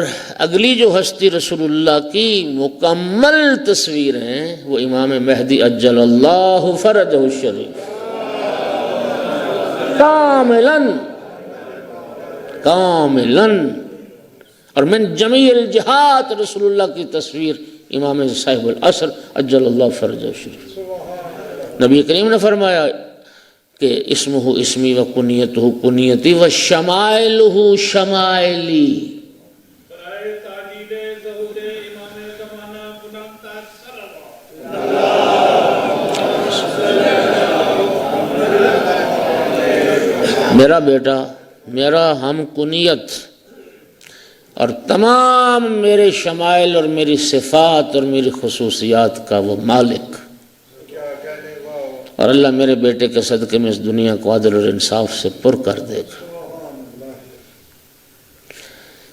اگلی جو ہستی رسول اللہ کی مکمل تصویر ہیں وہ امام مہدی عجل اللہ فرجہ الشریف، کاملاً اور من جمیع الجہات رسول اللہ کی تصویر امام صاحب العصر عجل اللہ فرجہ الشریف۔ نبی کریم نے فرمایا کہ اسمہ اسمی و کنیتہ کنیتی و شمائلہ شمائلی۔ میرا بیٹا، میرا ہم کنیت اور تمام میرے شمائل اور میری صفات اور میری خصوصیات کا وہ مالک، اور اللہ میرے بیٹے کے صدقے میں اس دنیا کو عدل اور انصاف سے پر کر دے گا۔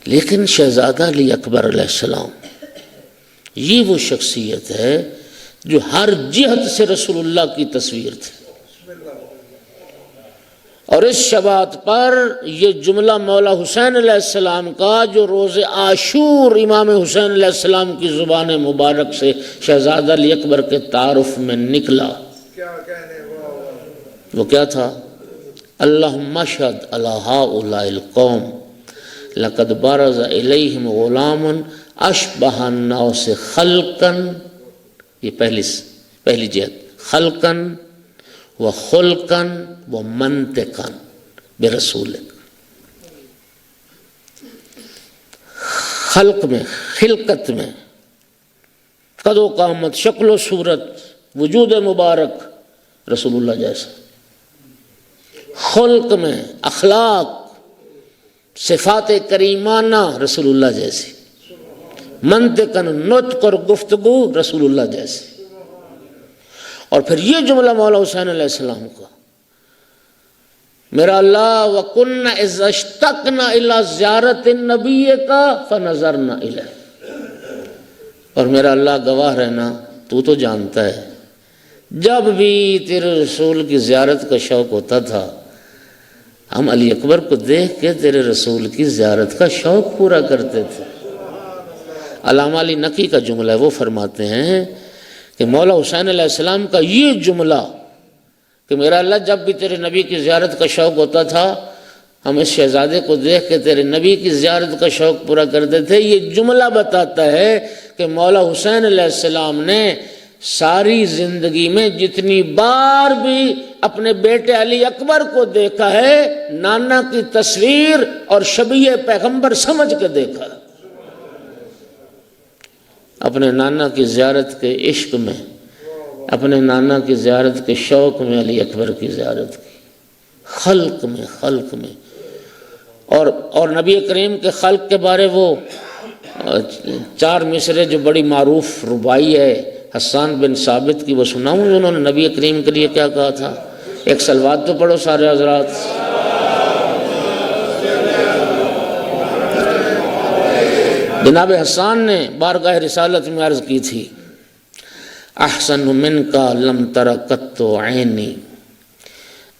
لیکن شہزادہ علی اکبر علیہ السلام یہ وہ شخصیت ہے جو ہر جہت سے رسول اللہ کی تصویر تھی، اور اس شبات پر یہ جملہ مولا حسین علیہ السلام کا جو روز عاشور امام حسین علیہ السلام کی زبان مبارک سے شہزادہ علی اکبر کے تعارف میں نکلا، وہ کیا تھا؟ اللہم اشہد علی ہؤلاء القوم لقد برز الیہم غلام اشبہ الناس خلقا، یہ پہلی جہت، خلقا و خلقا و منطقا برسولک، خلق میں، خلقت میں، قد و قامت، شکل و صورت، وجود مبارک رسول اللہ جیسا، خلق میں، اخلاق، صفات کریمانہ رسول اللہ جیسی، منطقاً نطق اور گفتگو رسول اللہ جیسی۔ اور پھر یہ جملہ مولا حسین علیہ السلام کا، میرا اللہ وَكُنَّ إِذْ اشْتَقْنَا إِلَىٰ زِيَارَةِ النَّبِيِّ کا فَنَظَرْنَا إِلَيْهِ، اور میرا اللہ گواہ رہنا، تو تو جانتا ہے جب بھی تیرے رسول کی زیارت کا شوق ہوتا تھا ہم علی اکبر کو دیکھ کے تیرے رسول کی زیارت کا شوق پورا کرتے تھے۔ علامہ علی نقی کا جملہ ہے، وہ فرماتے ہیں کہ مولا حسین علیہ السلام کا یہ جملہ کہ میرا اللہ جب بھی تیرے نبی کی زیارت کا شوق ہوتا تھا ہم اس شہزادے کو دیکھ کے تیرے نبی کی زیارت کا شوق پورا کرتے تھے، یہ جملہ بتاتا ہے کہ مولا حسین علیہ السلام نے ساری زندگی میں جتنی بار بھی اپنے بیٹے علی اکبر کو دیکھا ہے نانا کی تصویر اور شبیہ پیغمبر سمجھ کے دیکھا ہے، اپنے نانا کی زیارت کے عشق میں، اپنے نانا کی زیارت کے شوق میں علی اکبر کی زیارت کی، خلق میں اور نبی کریم کے خلق کے بارے وہ 4 مصرے جو بڑی معروف ربائی ہے حسان بن ثابت کی، وہ سناؤں انہوں نے نبی کریم کے لیے کیا کہا تھا؟ ایک صلوات تو پڑھو سارے حضرات۔ جناب حسان نے بارگاہ رسالت میں عرض کی تھی، احسن من کا لم تر قط عینی،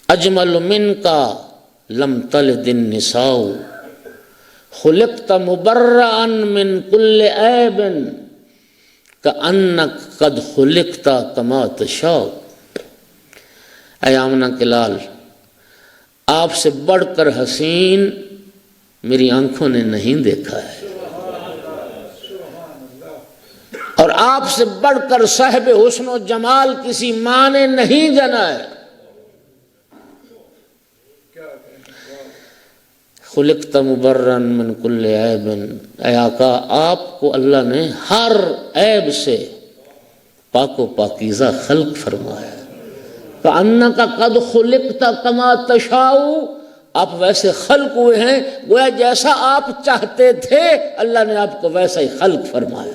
اجمل من کا لم تلد النساء، خلقت مبرئا من کل عیب کأنک قد خلقت کما تشاء۔ اے آمنہ کے لال، آپ سے بڑھ کر حسین میری آنکھوں نے نہیں دیکھا ہے، اور آپ سے بڑھ کر صاحب حسن و جمال کسی ماں نے نہیں جنا ہے۔ خلقت مبرًا من کل عیب، اے آقا آپ کو اللہ نے ہر عیب سے پاک و پاکیزہ خلق فرمایا۔ کأنک قد خلقت کما تشاء، آپ ویسے خلق ہوئے ہیں، گویا جیسا آپ چاہتے تھے اللہ نے آپ کو ویسا ہی خلق فرمایا۔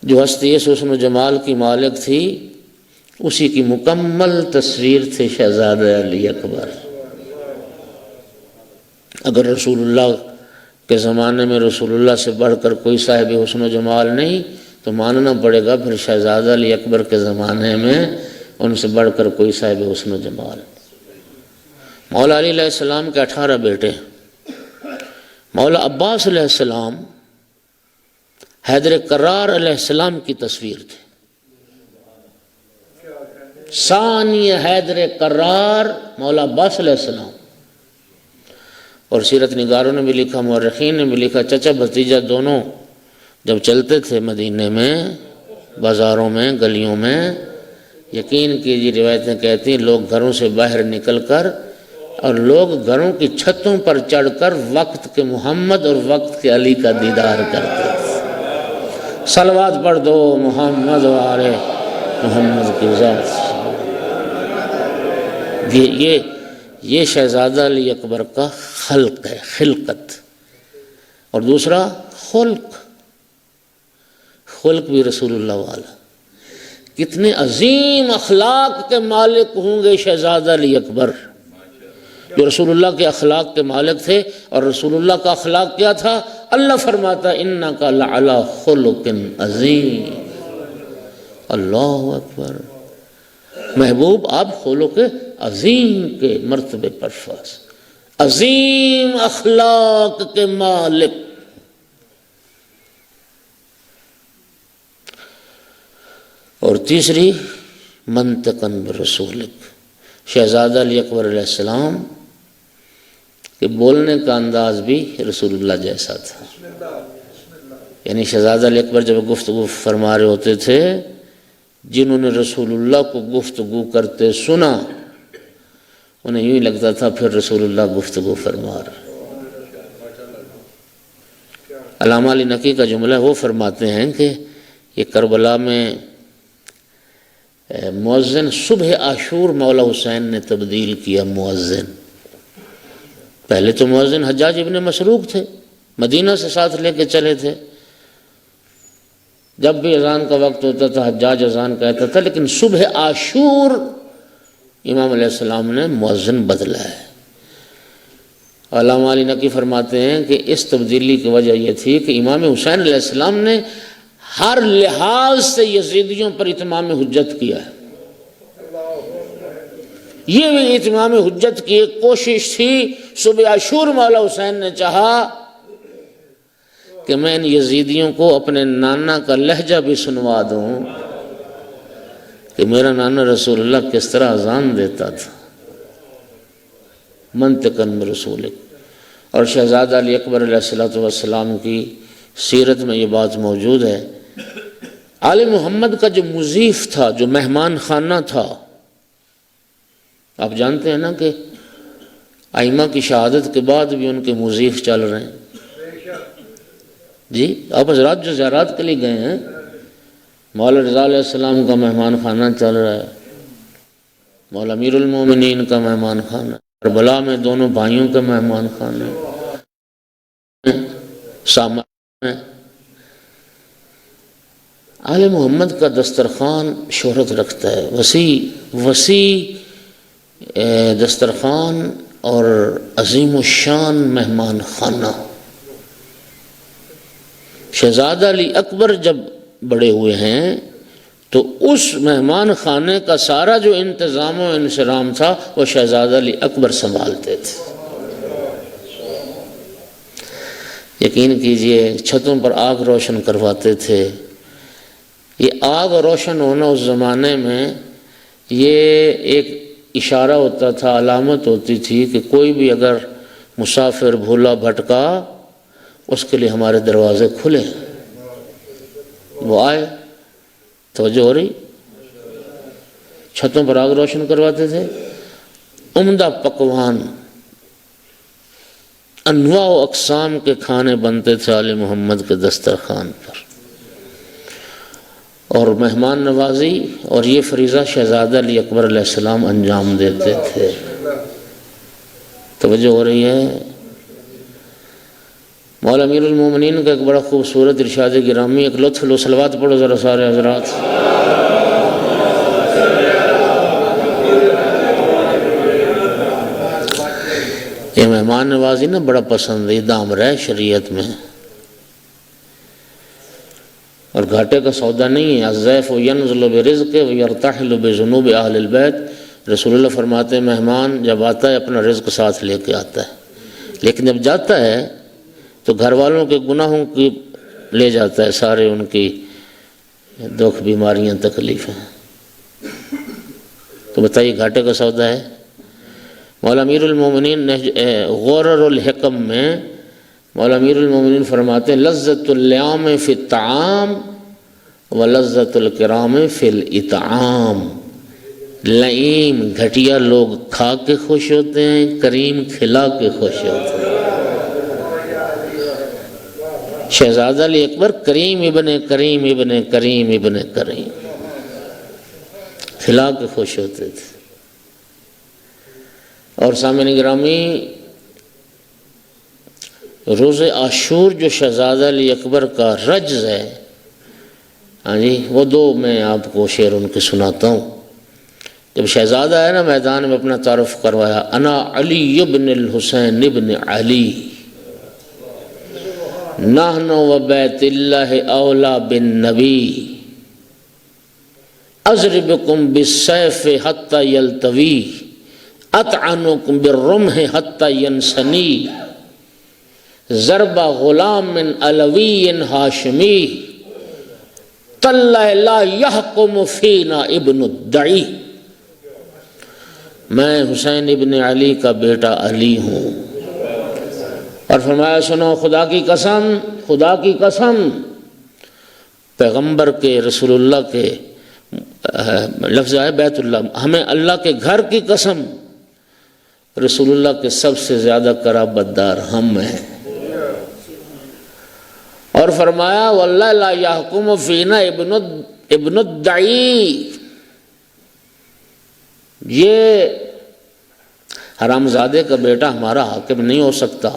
جو ہستی حسن و جمال کی مالک تھی اسی کی مکمل تصویر تھے شہزادہ علی اکبر۔ اگر رسول اللہ کے زمانے میں رسول اللہ سے بڑھ کر کوئی صاحب حسن و جمال نہیں تو ماننا پڑے گا پھر شہزادہ علی اکبر کے زمانے میں ان سے بڑھ کر کوئی صاحب حسن و جمال۔ مولا علی علیہ السلام کے 18 بیٹے، مولا عباس علیہ السلام حیدر کرار علیہ السلام کی تصویر تھے۔ ثانی حیدر کرار مولا عباس علیہ السلام، اور سیرت نگاروں نے بھی لکھا، مورخین نے بھی لکھا، چچا بھتیجا دونوں جب چلتے تھے مدینے میں بازاروں میں گلیوں میں، یقین کیجیے روایتیں کہتی ہیں لوگ گھروں سے باہر نکل کر اور لوگ گھروں کی چھتوں پر چڑھ کر وقت کے محمد اور وقت کے علی کا دیدار کرتے تھے۔ صلوات پڑھ دو محمد والے محمد کی ذات۔ یہ شہزادہ علی اکبر کا خلق ہے، خلقت۔ اور دوسرا خلق بھی رسول اللہ والا۔ کتنے عظیم اخلاق کے مالک ہوں گے شہزادہ علی اکبر، جو رسول اللہ کے اخلاق کے مالک تھے۔ اور رسول اللہ کا اخلاق کیا تھا؟ اللہ فرماتا انک لعلی خلق عظیم۔ اللہ اکبر، محبوب آپ خلق عظیم کے مرتبے پر فاز، عظیم اخلاق کے مالک۔ اور تیسری منطقاً برسولک، شہزادہ علی اکبر علیہ السلام کہ بولنے کا انداز بھی رسول اللہ جیسا تھا۔ یعنی شہزادہ علی اکبر جب گفتگو فرما رہے ہوتے تھے، جنہوں نے رسول اللہ کو گفتگو کرتے سنا انہیں یوں ہی لگتا تھا پھر رسول اللہ گفتگو فرما رہے۔ علامہ علی نقی کا جملہ وہ فرماتے ہیں کہ یہ کربلا میں مؤذن صبح عاشور مولا حسین نے تبدیل کیا مؤذن۔ پہلے تو مؤذن حجاج ابن مسروق تھے، مدینہ سے ساتھ لے کے چلے تھے، جب بھی اذان کا وقت ہوتا تھا حجاج اذان کہتا تھا، لیکن صبح عاشور امام علیہ السلام نے مؤذن بدلا ہے۔ علامہ علی نقی فرماتے ہیں کہ اس تبدیلی کی وجہ یہ تھی کہ امام حسین علیہ السلام نے ہر لحاظ سے یزیدیوں پر اتمام حجت کیا ہے۔ یہ بھی اتمام حجت کی ایک کوشش تھی۔ صبح عاشور مولا حسین نے چاہا کہ میں ان یزیدیوں کو اپنے نانا کا لہجہ بھی سنوا دوں کہ میرا نانا رسول اللہ کس طرح اذان دیتا تھا، منطقاً برسولک۔ اور شہزادہ علی اکبر علیہ السلام کی سیرت میں یہ بات موجود ہے، آل محمد کا جو مضیف تھا، جو مہمان خانہ تھا، آپ جانتے ہیں نا کہ ائمہ کی شہادت کے بعد بھی ان کے مضیف چل رہے ہیں۔ جی آپ حضرات جو زیارات کے لیے گئے ہیں، مولا رضا علیہ السلام کا مہمان خانہ چل رہا ہے، مولا امیر المومنین کا مہمان خانہ، کربلا میں دونوں بھائیوں کا مہمان خانہ، سامع میں آل محمد کا دسترخوان شہرت رکھتا ہے، وسیع دسترخوان اور عظیم الشان مہمان خانہ۔ شہزادہ علی اکبر جب بڑے ہوئے ہیں تو اس مہمان خانے کا سارا جو انتظام و انصرام تھا وہ شہزادہ علی اکبر سنبھالتے تھے۔ یقین کیجئے چھتوں پر آگ روشن کرواتے تھے۔ یہ آگ روشن ہونا اس زمانے میں یہ ایک اشارہ ہوتا تھا، علامت ہوتی تھی کہ کوئی بھی اگر مسافر بھولا بھٹکا اس کے لیے ہمارے دروازے کھلے، وہ آئے۔ توجہ ہو رہی؟ چھتوں پر آگ روشن کرواتے تھے، عمدہ پکوان، انواع و اقسام کے کھانے بنتے تھے آل محمد کے دسترخوان پر، اور مہمان نوازی اور یہ فریضہ شہزادہ علی اکبر علیہ السلام انجام دیتے تھے۔ توجہ ہو رہی ہے؟ مولا امیر المومنین کا ایک بڑا خوبصورت ارشاد گرامی، ایک لطف لو، صلوات پڑھو ذرا سارے حضرات۔ یہ مہمان نوازی نا بڑا پسندیدہ امر ہے شریعت میں، اور گھاٹے کا سودا نہیں ہے۔ الضیف ینزل برزق ویرتحل بذنوب اہل البیت، رسول اللہ فرماتے ہیں مہمان جب آتا ہے اپنا رزق ساتھ لے کے آتا ہے، لیکن جب جاتا ہے تو گھر والوں کے گناہوں کی لے جاتا ہے، سارے ان کی دکھ بیماریاں تکلیفیں۔ تو بتائیے گھاٹے کا سودا ہے؟ مولا امیر المومنین غرر الحکم میں مولا امیر المومنین فرماتے ہیں لذت اللعام فی الطعام و لذت الکرام فی الاطعام۔ لعیم گھٹیا لوگ کھا کے خوش ہوتے ہیں، کریم کھلا کے خوش ہوتے ہیں۔ شہزادہ علی اکبر کریم ابن کریم ابن کریم ابن کریم، کھلا کے خوش ہوتے تھے۔ اور سامعین گرامی، روز عاشور جو شہزادہ علی اکبر کا رجز ہے، ہاں جی، وہ دو میں آپ کو شعر ان کے سناتا ہوں۔ جب شہزادہ ہے نا میدان میں اپنا تعارف کروایا، انا علی ابن الحسین ابن علی، نحن و بیت اللہ اولا بالنبی، اضربکم بالسیف حتی یلتوی، اطعنکم بالرمح حتی ینسنی، ضرب غلام من علوی ہاشمی، تاللہ لا یحکم فینا ابن الدعی۔ میں حسین ابن علی کا بیٹا علی ہوں، اور فرمایا سنو خدا کی قسم، خدا کی قسم، پیغمبر کے رسول اللہ کے لفظ ہے بیت اللہ، ہمیں اللہ کے گھر کی قسم، رسول اللہ کے سب سے زیادہ قرابت دار ہم ہیں۔ اور فرمایا واللہ لا یحکم فینا ابن الدعی، یہ حرامزادے کا بیٹا ہمارا حاکم نہیں ہو سکتا۔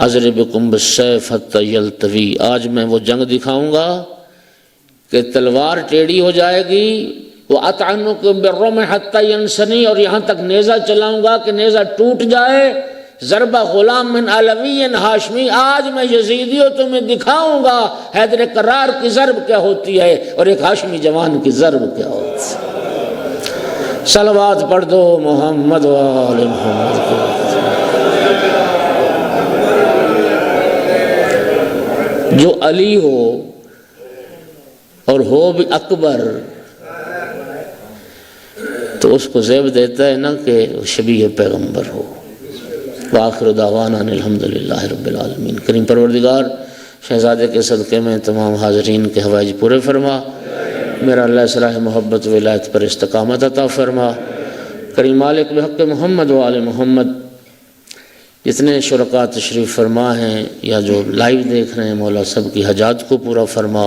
اضربکم بالسیف حتی یلتوی، آج میں وہ جنگ دکھاؤں گا کہ تلوار ٹیڑھی ہو جائے گی، وَأَطْعَنُكُمْ بِالرُّمْحِ حَتَّى يَنْسَنِي، اور یہاں تک نیزہ چلاؤں گا کہ نیزہ ٹوٹ جائے۔ ضرب غلام من علوی ہاشمی، آج میں یزیدیوں تمہیں دکھاؤں گا حیدر کرار کی ضرب کیا ہوتی ہے اور ایک ہاشمی جوان کی ضرب کیا ہوتی ہے۔ صلوات پڑھ دو محمد و آل محمد کو۔ جو علی ہو اور ہو بھی اکبر تو اس کو زیب دیتا ہے نا کہ شبیہ پیغمبر ہو۔ وآخر دعوانا الحمدللہ رب العالمین۔ کریم پروردگار شہزادے کے صدقے میں تمام حاضرین کے حوائج پورے فرما، میرا اللہ صلاح محبت ولایت پر استقامت عطا فرما۔ کریم مالک بحق محمد و آل محمد، جتنے شرکاء تشریف فرما ہیں یا جو لائیو دیکھ رہے ہیں، مولا سب کی حاجات کو پورا فرما،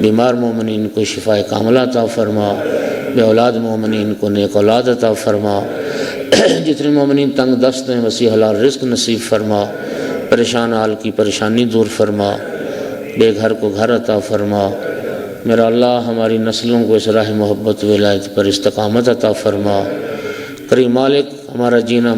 بیمار مومنین کو شفاء کاملہ عطا فرما، بے اولاد مومنین کو نیک اولاد عطا فرما، جتنے مومنین تنگ دست ہیں وسیع حلال رزق نصیب فرما، پریشان حال کی پریشانی دور فرما، بے گھر کو گھر عطا فرما۔ میرا اللہ ہماری نسلوں کو اس راہ محبت ولایت پر استقامت عطا فرما۔ کریم مالک ہمارا جینا